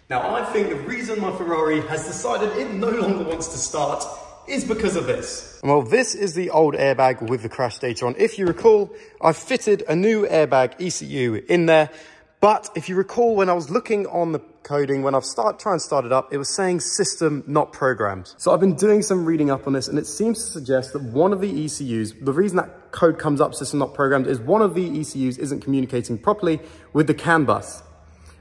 Now, I think the reason my Ferrari has decided it no longer wants to start is because of this. Well, this is the old airbag with the crash data on. If you recall, I've fitted a new airbag ECU in there. But if you recall, when I was looking on the coding, when I've tried and start it up, it was saying system not programmed. So I've been doing some reading up on this, and it seems to suggest that one of the ECUs, the reason that code comes up, system not programmed, is one of the ECUs isn't communicating properly with the CAN bus.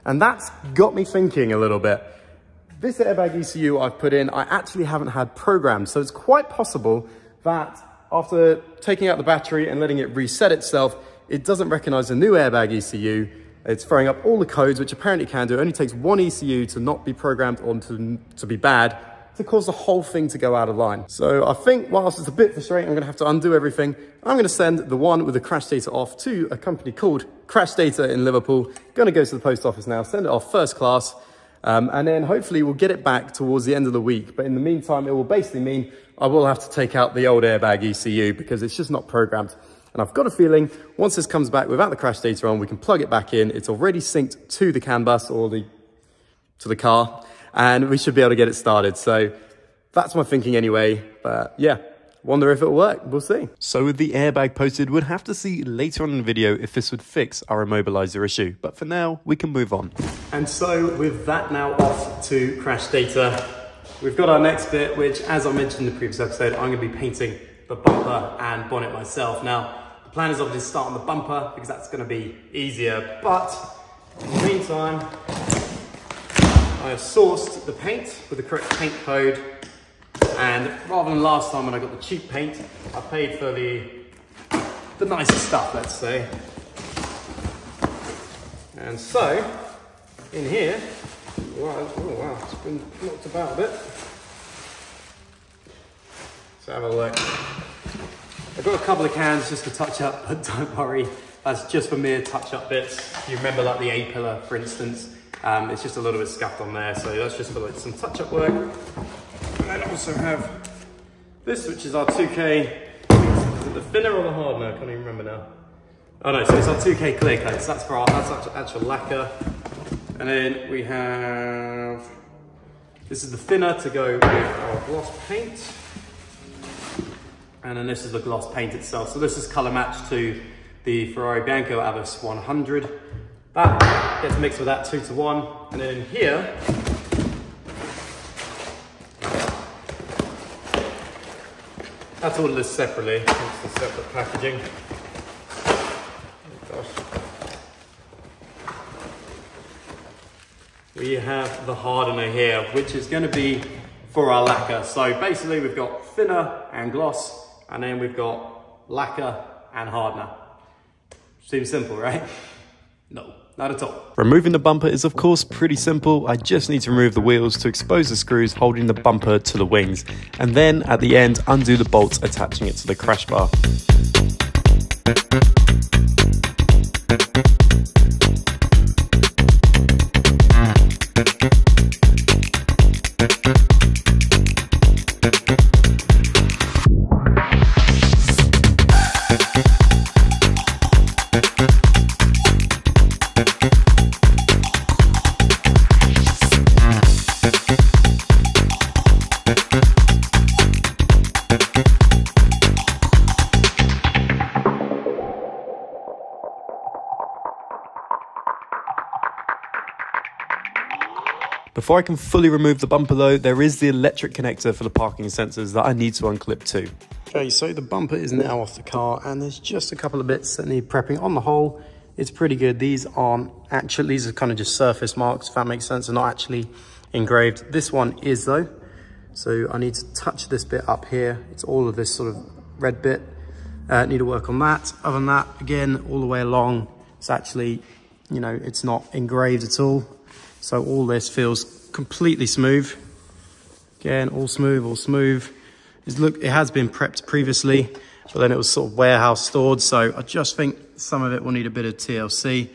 And that's got me thinking a little bit. This airbag ECU I've put in, I actually haven't had programmed. So it's quite possible that after taking out the battery and letting it reset itself, it doesn't recognize the new airbag ECU. It's throwing up all the codes, which apparently can do. It only takes one ECU to not be programmed or to be bad, to cause the whole thing to go out of line. So I think whilst it's a bit frustrating, I'm gonna have to undo everything. I'm gonna send the one with the crash data off to a company called Crash Data in Liverpool. Gonna go to the post office now, send it off first class, and then hopefully we'll get it back towards the end of the week. But in the meantime, it will basically mean I will have to take out the old airbag ECU because it's just not programmed. And I've got a feeling once this comes back without the crash data on, we can plug it back in. It's already synced to the CAN bus or to the car, and we should be able to get it started. So that's my thinking anyway. But yeah, wonder if it'll work. We'll see. So with the airbag posted, we'd have to see later on in the video if this would fix our immobiliser issue. But for now, we can move on. And so with that now off to crash data, we've got our next bit, which, as I mentioned in the previous episode, I'm going to be painting the bumper and bonnet myself. Now, the plan is obviously to start on the bumper because that's going to be easier. But in the meantime, I have sourced the paint with the correct paint code. And rather than last time when I got the cheap paint, I paid for the nicer stuff, let's say. And so, in here, wow, oh wow, it's been knocked about a bit. Let's have a look. I've got a couple of cans just to touch up, but don't worry, that's just for mere touch-up bits. You remember like the A-pillar, for instance, it's just a little bit scuffed on there, so that's just for like some touch-up work. And I also have this, which is our 2K, is it the thinner or the hardener? I can't even remember now. Oh no, so it's our 2K clear coat, so that's for our actual lacquer. And then we have, this is the thinner to go with our gloss paint. And then this is the gloss paint itself. So this is color matched to the Ferrari Bianco Avis 100. That gets mixed with that 2:1. And then in here, that's all this separately. It's the separate packaging. Oh gosh. We have the hardener here, which is going to be for our lacquer. So basically we've got thinner and gloss, and then we've got lacquer and hardener. Seems simple, right? No, not at all. Removing the bumper is of course pretty simple. I just need to remove the wheels to expose the screws holding the bumper to the wings, and then at the end undo the bolts attaching it to the crash bar. Before I can fully remove the bumper though, there is the electric connector for the parking sensors that I need to unclip too. Okay, so the bumper is now off the car, and there's just a couple of bits that need prepping. On the whole, it's pretty good. These are kind of just surface marks, if that makes sense. They're not actually engraved. This one is though. So I need to touch this bit up here. It's all of this sort of red bit. Need to work on that. Other than that, again, all the way along, it's actually, you know, it's not engraved at all. So all this feels completely smooth. Again, all smooth, all smooth. Look, it has been prepped previously, but then it was sort of warehouse stored. So I just think some of it will need a bit of TLC.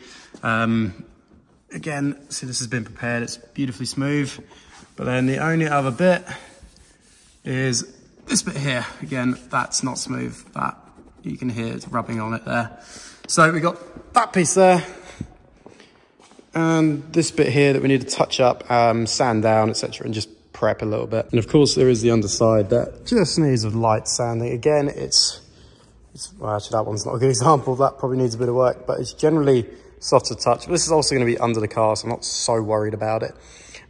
Again, see, this has been prepared. It's beautifully smooth. But then the only other bit is this bit here. Again, that's not smooth. That you can hear it's rubbing on it there. So we got that piece there. And this bit here that we need to touch up, sand down, etc., and just prep a little bit. And of course there is the underside that just needs a light sanding. Again, well, actually that one's not a good example. That probably needs a bit of work, but it's generally soft to touch. But this is also going to be under the car, so I'm not so worried about it.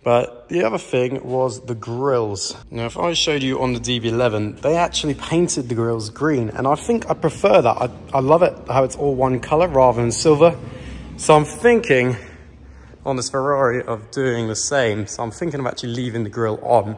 But the other thing was the grills. Now, if I showed you on the DB11, they actually painted the grills green, and I think I prefer that. I love it how it's all one color rather than silver. So I'm thinking on this Ferrari of doing the same. So I'm thinking of actually leaving the grille on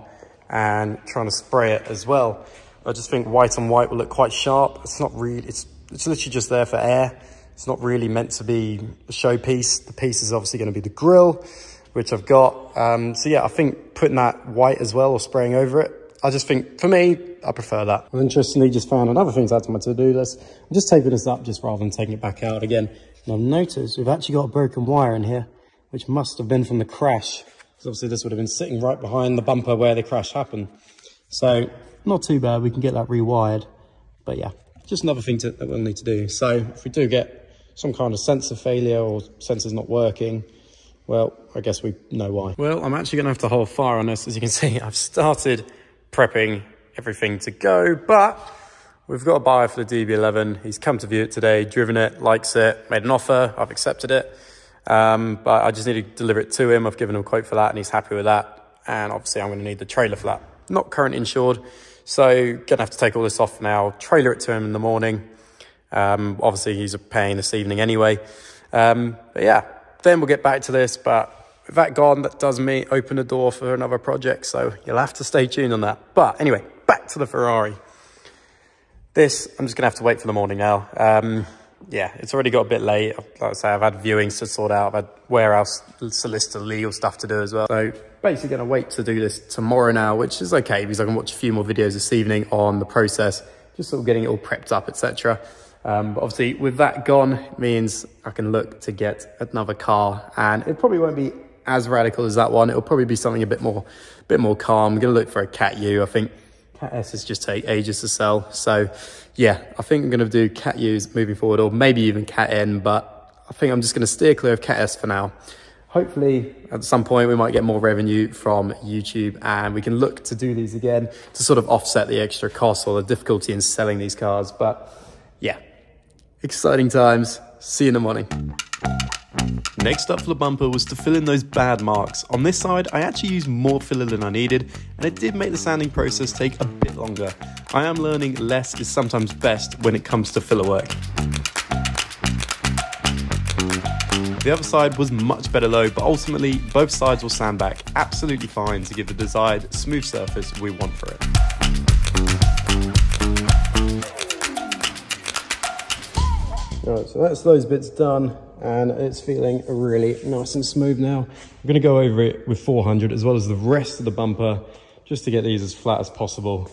and trying to spray it as well. I just think white on white will look quite sharp. It's not really, it's literally just there for air. It's not really meant to be a showpiece. The piece is obviously going to be the grille, which I've got. So yeah, I think putting that white as well or spraying over it, I just think, for me, I prefer that. I've interestingly just found another thing to add to my to-do list. I'm just taping this up just rather than taking it back out again. And I've noticed we've actually got a broken wire in here, which must have been from the crash. Because obviously this would have been sitting right behind the bumper where the crash happened. So not too bad, we can get that rewired. But yeah, just another thing that we'll need to do. So if we do get some kind of sensor failure or sensors not working, well, I guess we know why. Well, I'm actually going to have to hold fire on this. As you can see, I've started prepping everything to go, but we've got a buyer for the DB11. He's come to view it today, driven it, likes it, made an offer. I've accepted it, but I just need to deliver it to him. I've given him a quote for that, and he's happy with that. And obviously, I'm going to need the trailer for that. Not current insured, so going to have to take all this off now, trailer it to him in the morning. Obviously, he's paying this evening anyway. But yeah. Then we'll get back to this, but with that gone, that does me open the door for another project, so you'll have to stay tuned on that. But anyway, back to the Ferrari. This, I'm just going to have to wait for the morning now. Yeah, it's already got a bit late. Like I say, I've had viewings to sort out. I've had warehouse, solicitor, legal stuff to do as well. So basically going to wait to do this tomorrow now, which is okay because I can watch a few more videos this evening on the process, just sort of getting it all prepped up, etc. But obviously with that gone, it means I can look to get another car, and it probably won't be as radical as that one. It'll probably be something a bit more calm. I'm going to look for a Cat U. I think Cat S's just take ages to sell. So yeah, I think I'm going to do Cat U's moving forward, or maybe even Cat N, but I think I'm just going to steer clear of Cat S for now. Hopefully at some point we might get more revenue from YouTube, and we can look to do these again to sort of offset the extra costs or the difficulty in selling these cars. But yeah, exciting times. See you in the morning. Next up for the bumper was to fill in those bad marks. On this side, I actually used more filler than I needed, and it did make the sanding process take a bit longer. I am learning less is sometimes best when it comes to filler work. The other side was much better though, but ultimately both sides will sand back absolutely fine to give the desired smooth surface we want for it. Right, so that's those bits done, and it's feeling really nice and smooth now. I'm going to go over it with 400 as well as the rest of the bumper, just to get these as flat as possible.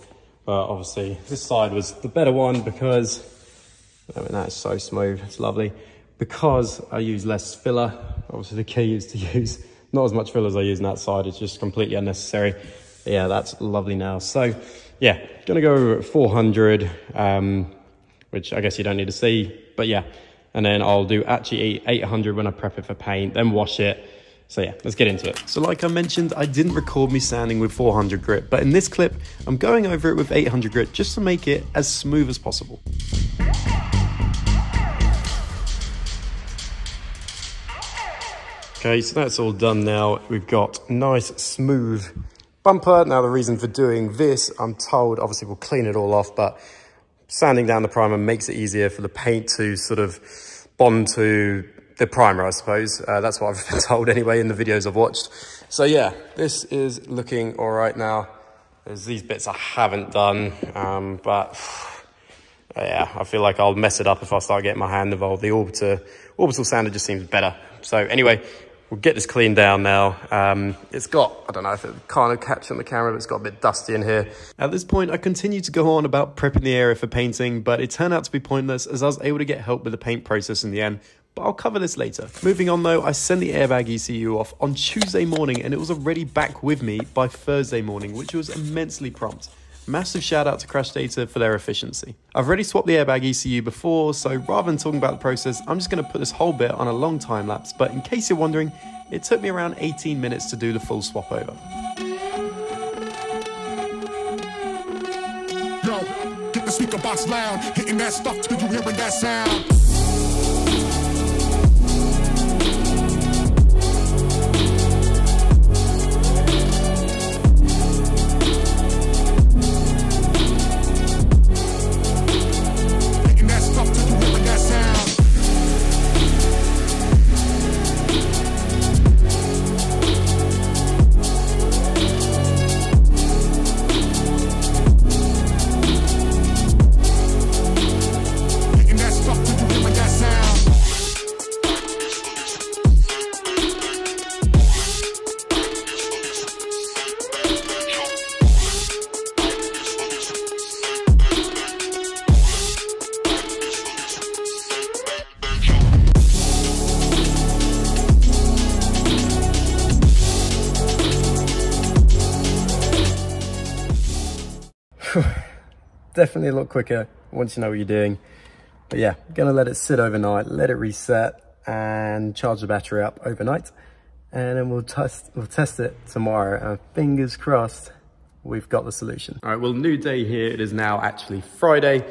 But obviously this side was the better one because, I mean, that's so smooth, it's lovely. Because I use less filler, obviously the key is to use not as much filler as I use on that side. It's just completely unnecessary. But yeah, that's lovely now. So yeah, gonna go over at 400, which I guess you don't need to see, but yeah. And then I'll do actually 800 when I prep it for paint, then wash it. So yeah, let's get into it. So like I mentioned, I didn't record me sanding with 400 grit, but in this clip, I'm going over it with 800 grit just to make it as smooth as possible. Okay, so that's all done now. We've got nice, smooth bumper. Now, the reason for doing this, I'm told, obviously we'll clean it all off, but sanding down the primer makes it easier for the paint to sort of bond to the primer, I suppose. That's what I've been told anyway in the videos I've watched. So yeah, this is looking all right now. There's these bits I haven't done, but yeah, I feel like I'll mess it up if I start getting my hand involved. The orbital sander just seems better. So anyway, we'll get this cleaned down now. It's got, I don't know if it kind of catch on the camera, but it's got a bit dusty in here. At this point, I continued to go on about prepping the area for painting, but it turned out to be pointless as I was able to get help with the paint process in the end. But I'll cover this later. Moving on though, I sent the airbag ECU off on Tuesday morning, and it was already back with me by Thursday morning, which was immensely prompt. Massive shout out to Crash Data for their efficiency. I've already swapped the airbag ECU before, so rather than talking about the process, I'm just going to put this whole bit on a long time lapse, but in case you're wondering, it took me around 18 minutes to do the full swap over. Yo, get the speaker box loud, hitting that stuff till you hearing that sound. Definitely a lot quicker once you know what you're doing. But yeah, I'm gonna let it sit overnight, let it reset and charge the battery up overnight, and then we'll test it tomorrow, and fingers crossed we've got the solution. All right, well, new day here. It is now actually Friday.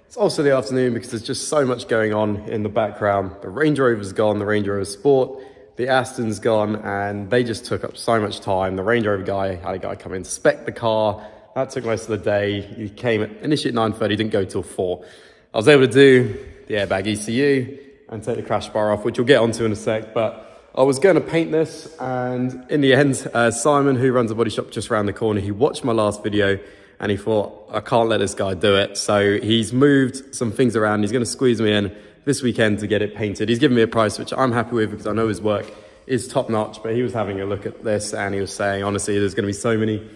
It's also the afternoon because there's just so much going on in the background. The Range Rover's gone, the Range Rover Sport, the Aston's gone, and they just took up so much time. The Range Rover guy had a guy come in to spec the car. That took most of the day. He came initially at 9:30, didn't go till 4. I was able to do the airbag ECU and take the crash bar off, which we'll get onto in a sec, but I was going to paint this, and in the end, Simon, who runs a body shop just around the corner, he watched my last video and he thought, I can't let this guy do it. So he's moved some things around. He's going to squeeze me in this weekend to get it painted. He's given me a price, which I'm happy with because I know his work is top notch, but he was having a look at this and he was saying, honestly, there's going to be so many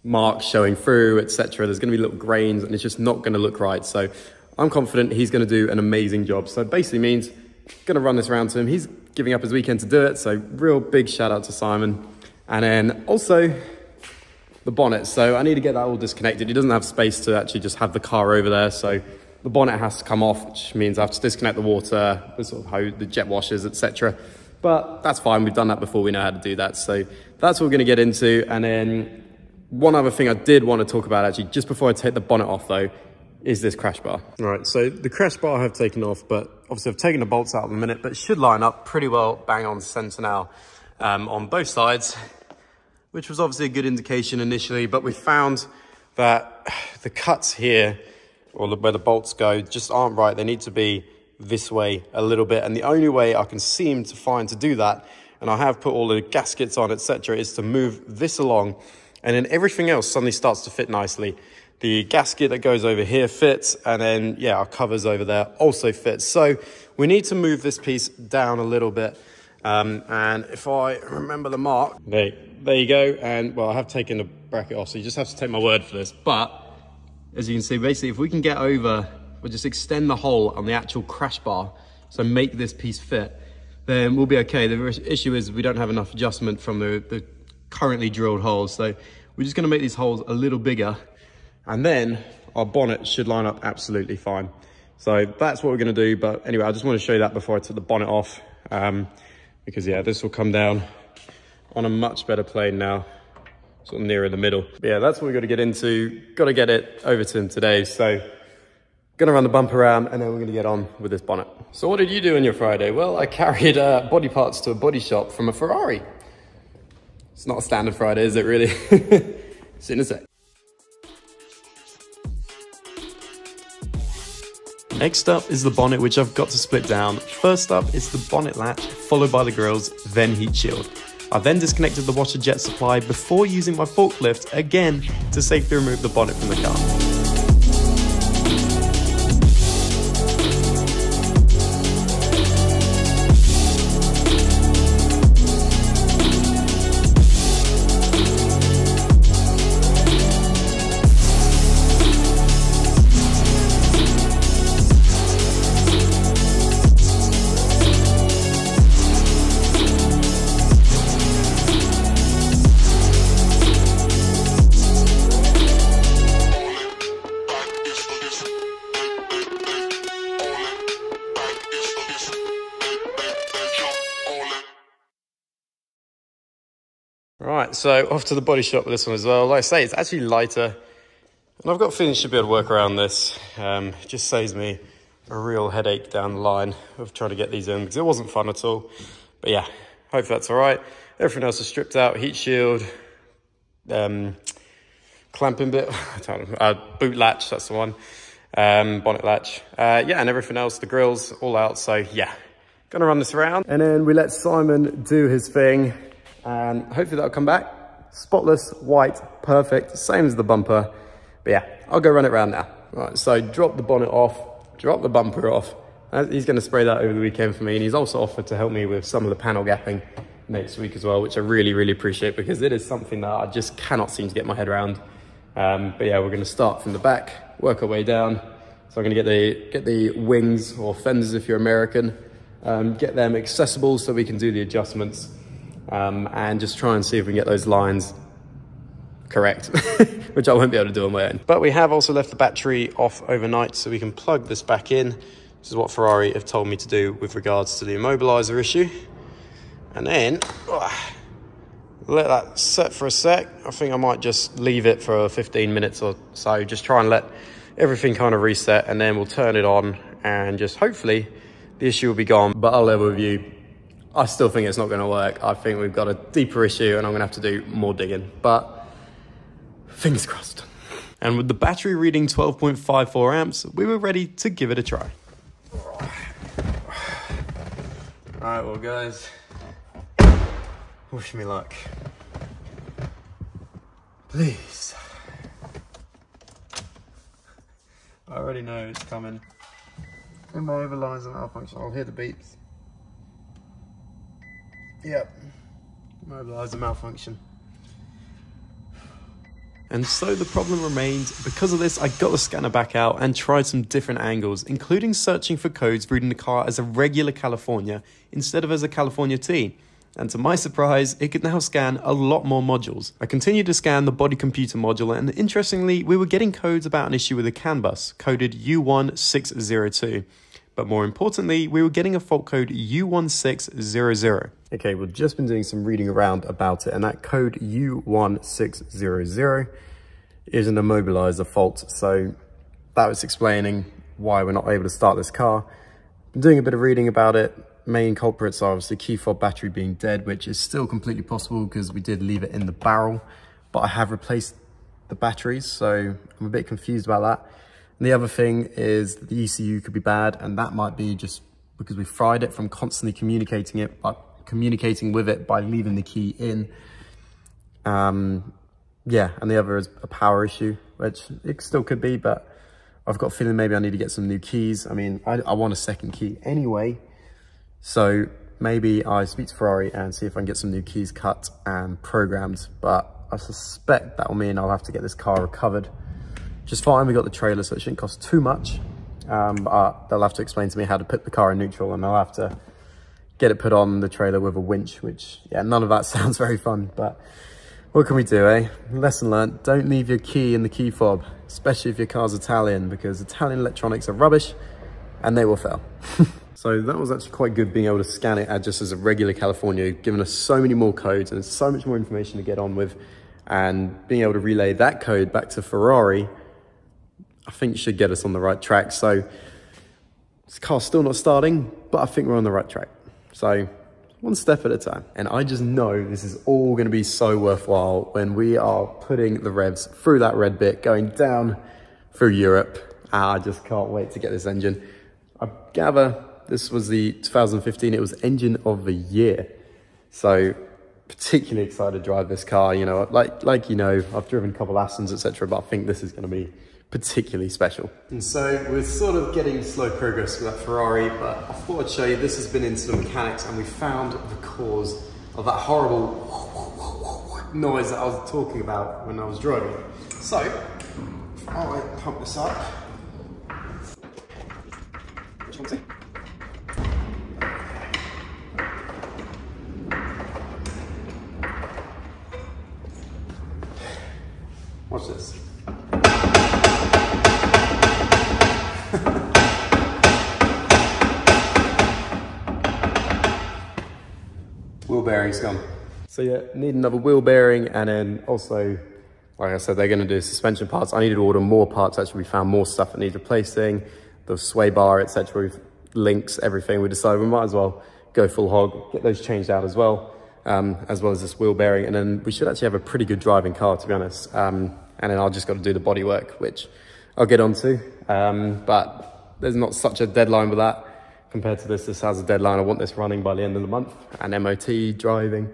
marks showing through, etc. There's going to be little grains and it's just not going to look right. So I'm confident he's going to do an amazing job. So it basically means I'm going to run this around to him. He's giving up his weekend to do it. So real big shout out to Simon. And then also the bonnet. So I need to get that all disconnected. He doesn't have space to actually just have the car over there. So the bonnet has to come off, which means I have to disconnect the water, the sort of hose, the jet washers, etc. But that's fine. We've done that before. We know how to do that. So that's what we're going to get into. And then one other thing I did want to talk about actually, just before I take the bonnet off though, is this crash bar. All right, so the crash bar I have taken off, but obviously I've taken the bolts out in a minute, but it should line up pretty well bang on center now on both sides, which was obviously a good indication initially, but we found that the cuts here, or where the bolts go, just aren't right. They need to be this way a little bit, and the only way I can seem to find to do that, and I have put all the gaskets on, etc., is to move this along, and then everything else suddenly starts to fit nicely. The gasket that goes over here fits, and then, yeah, our covers over there also fit. So we need to move this piece down a little bit. And if I remember the mark, there you go. And, well, I have taken the bracket off, so you just have to take my word for this. But, as you can see, basically, if we can get over, we'll just extend the hole on the actual crash bar, so make this piece fit, then we'll be okay. The issue is we don't have enough adjustment from the currently drilled holes. So we're just going to make these holes a little bigger, and then our bonnet should line up absolutely fine. So that's what we're going to do. But anyway, I just want to show you that before I took the bonnet off, because yeah, this will come down on a much better plane now, sort of nearer the middle. But yeah, that's what we've got to get into. Got to get it over to him today. So going to run the bumper around, and then we're going to get on with this bonnet. So what did you do on your Friday? Well, I carried body parts to a body shop from a Ferrari. It's not a standard Friday, is it really? See you in a sec. Next up is the bonnet, which I've got to split down. First up is the bonnet latch, followed by the grills, then heat shield. I then disconnected the washer jet supply before using my forklift again to safely remove the bonnet from the car. Right, so off to the body shop with this one as well. Like I say, it's actually lighter. And I've got a feeling I should be able to work around this. It just saves me a real headache down the line of trying to get these in, because it wasn't fun at all. But yeah, hopefully that's all right. Everything else is stripped out, heat shield, clamping bit, boot latch, that's the one, bonnet latch. Yeah, and everything else, the grills, all out. So yeah, gonna run this around. And then we let Simon do his thing, and hopefully that'll come back. Spotless, white, perfect, same as the bumper. But yeah, I'll go run it around now. Right, so drop the bonnet off, drop the bumper off. He's gonna spray that over the weekend for me, and he's also offered to help me with some of the panel gapping next week as well, which I really, really appreciate, because it is something that I just cannot seem to get my head around. But yeah, we're gonna start from the back, work our way down. So I'm gonna get the wings, or fenders if you're American, get them accessible so we can do the adjustments, and just try and see if we can get those lines correct, which I won't be able to do on my own. But we have also left the battery off overnight so we can plug this back in. This is what Ferrari have told me to do with regards to the immobiliser issue. And then let that set for a sec. I think I might just leave it for 15 minutes or so, just try and let everything kind of reset, and then we'll turn it on and just hopefully the issue will be gone. But I'll level with you, I still think it's not going to work. I think we've got a deeper issue and I'm going to have to do more digging, but fingers crossed. And with the battery reading 12.54 amps, we were ready to give it a try. All right, well guys, wish me luck. Please. I already know it's coming. Immobiliser malfunction. I'll hear the beeps. Yep. Immobiliser malfunction. And so the problem remained. Because of this, I got the scanner back out and tried some different angles, including searching for codes reading the car as a regular California instead of as a California T. And to my surprise, it could now scan a lot more modules. I continued to scan the body computer module, and interestingly, we were getting codes about an issue with the CAN bus, coded U1602. But more importantly, we were getting a fault code U1600. Okay, we've just been doing some reading around about it, and that code U1600 is an immobiliser fault. So that was explaining why we're not able to start this car. Been doing a bit of reading about it. Main culprits are obviously key fob battery being dead, which is still completely possible because we did leave it in the barrel, but I have replaced the batteries, so I'm a bit confused about that. And the other thing is the ECU could be bad, and that might be just because we fried it from constantly communicating with it by leaving the key in. Yeah, and the other is a power issue, which it still could be, but I've got a feeling maybe I need to get some new keys. I mean, I want a second key anyway, so maybe I speak to Ferrari and see if I can get some new keys cut and programmed, but I suspect that will mean I'll have to get this car recovered. Just fine, we got the trailer, so it shouldn't cost too much. But they'll have to explain to me how to put the car in neutral, and I'll have to get it put on the trailer with a winch, which, yeah, none of that sounds very fun, but what can we do, eh? Lesson learned, don't leave your key in the key fob, especially if your car's Italian, because Italian electronics are rubbish and they will fail. So that was actually quite good, being able to scan it just as a regular California, giving us so many more codes and so much more information to get on with, and being able to relay that code back to Ferrari, I think should get us on the right track. So this car's still not starting, but I think we're on the right track. So one step at a time. And I just know this is all going to be so worthwhile when we are putting the revs through that red bit, going down through Europe. I just can't wait to get this engine. I gather this was the 2015, it was engine of the year. So particularly excited to drive this car. You know, like you know, I've driven a couple Astons, etc., but I think this is going to be particularly special. And so we're sort of getting slow progress with that Ferrari, but I thought I'd show you, this has been into the mechanics, and we found the cause of that horrible noise that I was talking about when I was driving. So I'll pump this up. Which one's it? Watch this. Wheel bearing's gone. So yeah, need another wheel bearing, and then also, like I said, they're going to do suspension parts. I needed to order more parts. Actually, we found more stuff that needs replacing, the sway bar, etc. Links, everything. We decided we might as well go full hog, get those changed out as well as this wheel bearing, and then we should actually have a pretty good driving car, to be honest. And then I'll just got to do the body work, which I'll get onto. But there's not such a deadline with that compared to this. This has a deadline. I want this running by the end of the month, and MOT driving.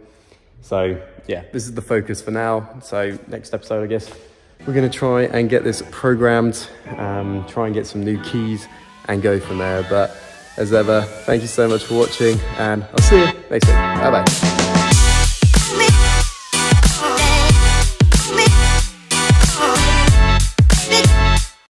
So yeah, this is the focus for now. So next episode, I guess, we're going to try and get this programmed, try and get some new keys and go from there. But as ever, thank you so much for watching, and I'll see you next week. Bye bye.